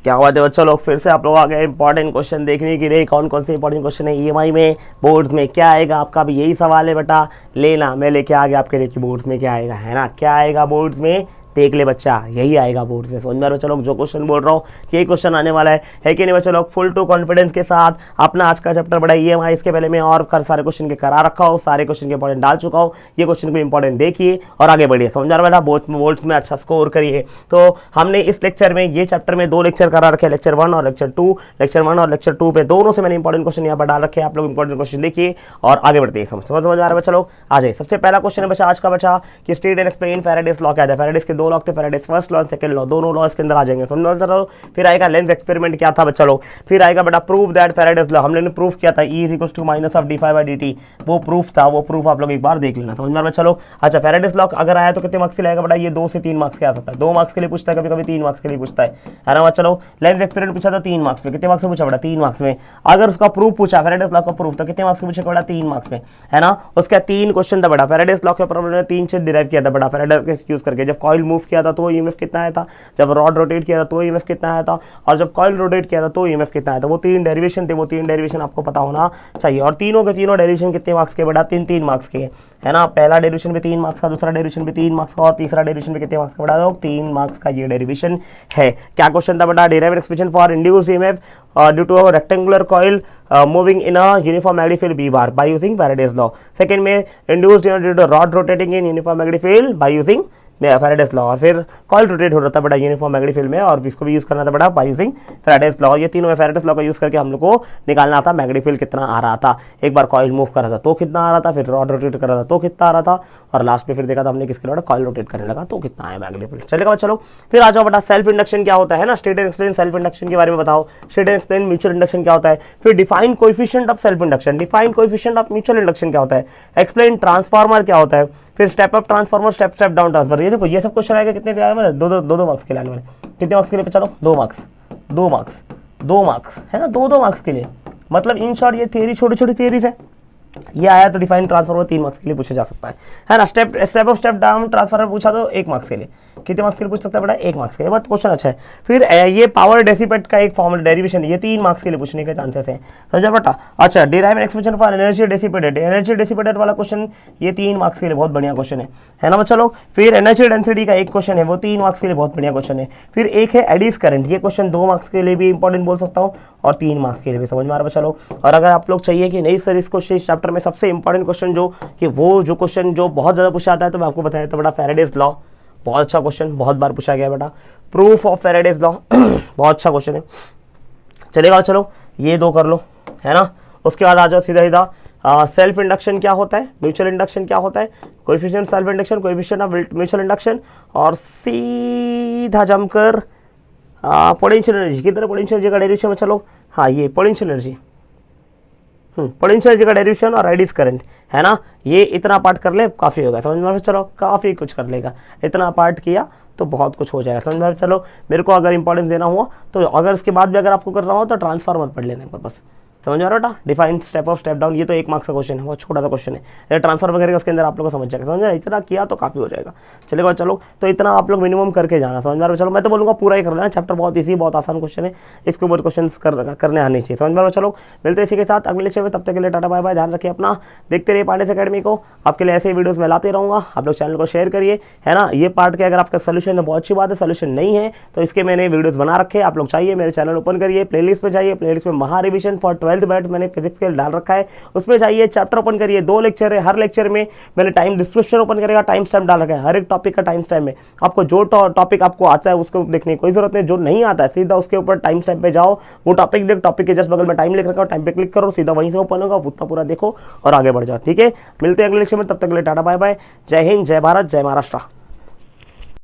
क्या बात है बच्चों, लोग फिर से आप लोग आ गए इंपॉर्टेंट क्वेश्चन देखने के लिए। कौन कौन से इंपॉर्टेंट क्वेश्चन है ईएमआई में, बोर्ड्स में क्या आएगा आपका भी यही सवाल है बेटा। लेना मैं लेके आ गया आपके लिए कि बोर्ड्स में क्या आएगा, है ना। क्या आएगा बोर्ड्स में, देख ले बच्चा, यही आएगा बोर्ड में। समझ में आ रहा है बच्चा लोग, जो क्वेश्चन बोल रहा हूँ यही क्वेश्चन आने वाला है कि नहीं बच्चा लोग। फुल टू कॉन्फिडेंस के साथ अपना आज का चैप्टर बड़ा ईएमआई, इसके पहले मैं और सारे क्वेश्चन के करा रखा हूँ, सारे क्वेश्चन के इंपॉर्टेंट डाल चुका हूँ। ये क्वेश्चन को इंपॉर्टेंट देखिए और आगे बढ़िए। समझ आ रहा है बेटा, बोर्ड्स में अच्छा स्कोर करिए। तो हमने इस लेक्चर में, ये चैप्टर में 2 लेक्चर करा रखे, लेक्चर 1 और लेक्चर 2। लेक्चर 1 और लेक्चर 2 पे दोनों से मैंने इंपॉर्टेंट क्वेश्चन यहाँ पर डाल रखे हैं। आप लोग इंपॉर्टेंट क्वेश्चन देखिए और आगे बढ़ते हैं। समझ आ रहा है बच्चा लोग, आ जाए। सबसे पहला क्वेश्चन है बच्चा आज का बच्चा कि state and explain Faraday's law क्या था। फैराडेज के 2 लॉ थे, Faraday's first law, second law, दोनों लॉ इसके अंदर आ जाएंगे। समझ लो। फिर आएगा लेंस एक्सपेरिमेंट क्या था बच्चा लोग। फिर आएगा बेटा प्रूव दैट फैराडेज लॉ, हमने प्रूफ किया था E = -dφ/dt, वो प्रूफ था। वो प्रूफ आप लोग एक बार देख लेना। समझ में आ रहा है बच्चा लोग। अच्छा, फैराडेज लॉ अगर आया तो कितने मार्क्स के लिए आएगा बेटा, ये 2 से 3 मार्क्स के आ सकता है। 2 मार्क्स के लिए पूछता है, कभी कभी 3 मार्क्स के लिए पूछता है ना बच्चा लोग। लेंस एक्सपेरिमेंट पूछा था 3 मार्क्स में, कितने मार्क्स से पूछा बेटा, 3 मार्क्स में। अगर उसका प्रूफ पूछा फैराडेज लॉ का प्रूफ, तो कितने मार्क्स से पूछेगा बेटा, 3 मार्क्स में, है ना। उसका 3 क्वेश्चन था बेटा। फैराडेज लॉ के प्रॉब्लम ने 3 से डिराइव किया था बेटा, फैराडेज यूज करके। जब कॉइल मूव किया था तो ईएमएफ कितना आया था, जब रॉड रोटेट किया था तो ईएमएफ कितना आया था, और जब कॉइल रोटेट किया था तो ईएमएफ कितना आया था। वो 3 डेरिवेशन थे, वो 3 डेरिवेशन आपको पता होना चाहिए। और तीनों के तीनों डेरिवेशन कितने मार्क्स के बेटा, 3-3 मार्क्स के, है ना। पहला डेरिवेशन भी 3 मार्क्स का, दूसरा डेरिवेशन भी 3 मार्क्स का, और तीसरा डेरिवेशन भी कितने मार्क्स का बेटा, 3 मार्क्स का ये डेरिवेशन है। क्या क्वेश्चन था बेटा, derive expression for induced EMF due to a rectangular coil moving in a uniform magnetic field B bar by using Faraday's law. Second में induced due to rod rotating in uniform magnetic field by using Faraday's law. और फिर coil rotate हो रहा था बेटा uniform magnetic field में, और इसको भी यूज करना था बेटा बाय यूजिंग फैराडेज लॉ। ये तीनों फैराडेज लॉ का यूज करके हम लोग को निकालना था मैग्नेटिक फील्ड कितना आ रहा था। एक बार कॉइल मूव कर रहा था तो कितना आ रहा था, फिर रॉड रोटेट कर रहा था तो कितना आ रहा था, और लास्ट में फिर देखा था हमने किसके लिए, कॉइल रोटेट करने लगा तो कितना आया मैग्नेटिक फील्ड। चलेगा चलो, फिर आ जाओ बेटा सेल्फ इंडक्शन क्या होता है ना। State and explain self induction के बारे में बताओ। State and explain mutual induction क्या होता है। फिर define coefficient of self induction, define coefficient of mutual induction क्या होता है। एक्सप्लेन ट्रांसफार्मर क्या होता है। फिर step up transformer, step step down transformer. ये देखो ये सब क्वेश्चन आएगा कितने आए मैंने, दो मार्क्स के लिए आने वाले। कितने मार्क्स के लिए चलो, 2 मार्क्स 2 मार्क्स, है ना, 2 मार्क्स के लिए। मतलब इन शॉर्ट ये थियरी, छोटी छोटी थियरीज है। ये आया तो डिफाइन ट्रांसफार्मर 3 मार्क्स के लिए पूछा जा सकता है ना। Step up step down transformer पूछा तो 1 मार्क्स के लिए। कितने मार्क्स के लिए पूछ सकता है बेटा, 1 मार्क्स के लिए। बात क्वेश्चन अच्छा है। फिर ये पावर डेसिपेट का एक फॉर्मूला डेरिवेशन, ये 3 मार्क्स के लिए पूछने के चांसेस हैं, समझा बेटा। अच्छा, derive an expression for energy dissipated, energy dissipated वाला क्वेश्चन ये 3 मार्क्स के लिए बहुत बढ़िया क्वेश्चन है ना बच्चा लोग। फिर एनर्जी डेंसिटी का एक क्वेश्चन है, वो 3 मार्क्स के लिए बहुत बढ़िया क्वेश्चन है। फिर एक है एडीज करंट, ये क्वेश्चन 2 मार्क्स के लिए भी इंपॉर्टेंट बोल सकता हूँ और 3 मार्क्स के लिए भी। समझ में आ रहा बच्चा लोग। और अगर आप लोग चाहिए कि नहीं सर इसको चैप्टर में सबसे इंपॉर्टेंट क्वेश्चन जो कि वो जो क्वेश्चन जो बहुत ज़्यादा पूछा आता है, तो मैं आपको बताया था बेटा फैराडेज लॉ, बहुत अच्छा क्वेश्चन, बहुत बार पूछा गया बेटा। प्रूफ ऑफ फैराडेज लॉ बहुत अच्छा क्वेश्चन है, चलेगा। चलो ये 2 कर लो, है ना। उसके बाद आ जाओ सीधा सेल्फ इंडक्शन क्या होता है, म्यूचुअल इंडक्शन क्या होता है, coefficient self induction, coefficient of mutual induction, और सीधा जमकर पोटेंशियल एनर्जी। किधर पोटेंशियल एनर्जी का डेरिवेशन में चलो, हाँ ये पोटेंशियल एनर्जी, पोटेंशियल एनर्जी का डेरिवेशन और एडीज करंट, है ना। ये इतना पार्ट कर ले काफ़ी होगा, समझ में। चलो काफ़ी कुछ कर लेगा, इतना पार्ट किया तो बहुत कुछ हो जाएगा, समझ में। चलो मेरे को अगर इंपॉर्टेंस देना हुआ तो अगर इसके बाद भी अगर आपको करना हो तो ट्रांसफार्मर पढ़ लेना एक बार बस, समझ में आ रहा है। Define step of step down, ये तो 1 मार्क्स का क्वेश्चन है, बहुत छोटा सा क्वेश्चन है। ट्रांसफर वगैरह उसके अंदर आप लोग को समझ जाएगा, समझ। इतना किया तो काफ़ी हो जाएगा, चलेगा। चलो तो इतना आप लोग मिनिमम करके जाना, समझ में आ रहा है। चलो मैं तो बोलूँगा पूरा ही कर लेना, चैप्टर बहुत ईजी, बहुत आसान क्वेश्चन है, इसके ऊपर क्वेश्चन करने आने चाहिए, समझ में आ रहा है। चलो मिलते हैं इसी के साथ अगले लेक्चर में, तब तक के लिए टाटा बाय बाय, ध्यान रखिए अपना। देखते रहिए पांडेस अकेडमी को, आपके लिए ऐसे ही वीडियोस मैं लाते रहूँगा। आप लोग चैनल को शेयर करिए, है ना। ये पार्ट के अगर आपका सोल्यूशन है बहुत अच्छी बात है, सोल्यूशन नहीं है तो इसके मैंने वीडियोस बना रखे, आप लोग चाहिए मेरे चैनल ओपन करिए, प्लेलिस्ट पे जाइए, प्लेलिस्ट में महा रिविजन फॉर 12th बैच मैंने फिजिक्स के डाल रखा है, उसमें जाइए, चैप्टर ओपन करिए। 2 लेक्चर है, हर लेक्चर में मैंने टाइम डिस्क्रिप्शन ओपन करेगा, टाइम स्टैम्प डाल रखा है, हर एक टॉपिक का टाइम स्टैम्प है। आपको जो टॉपिक आपको आता है उसको देखने की कोई जरूरत नहीं, जो नहीं आता है सीधा उसके ऊपर टाइम स्टैम्प पे जाओ, वो टॉपिक देख, टॉपिक के जस्ट बगल में टाइम लिख रखा है, टाइम पे क्लिक करो, सीधा वहीं से ओपन होगा, उतना पूरा देखो और आगे बढ़ जाओ, ठीक है। मिलते हैं अगले लेक्चर में, तब तक के लिए टाटा बाय बाय, जय हिंद, जय भारत, जय महाराष्ट्र।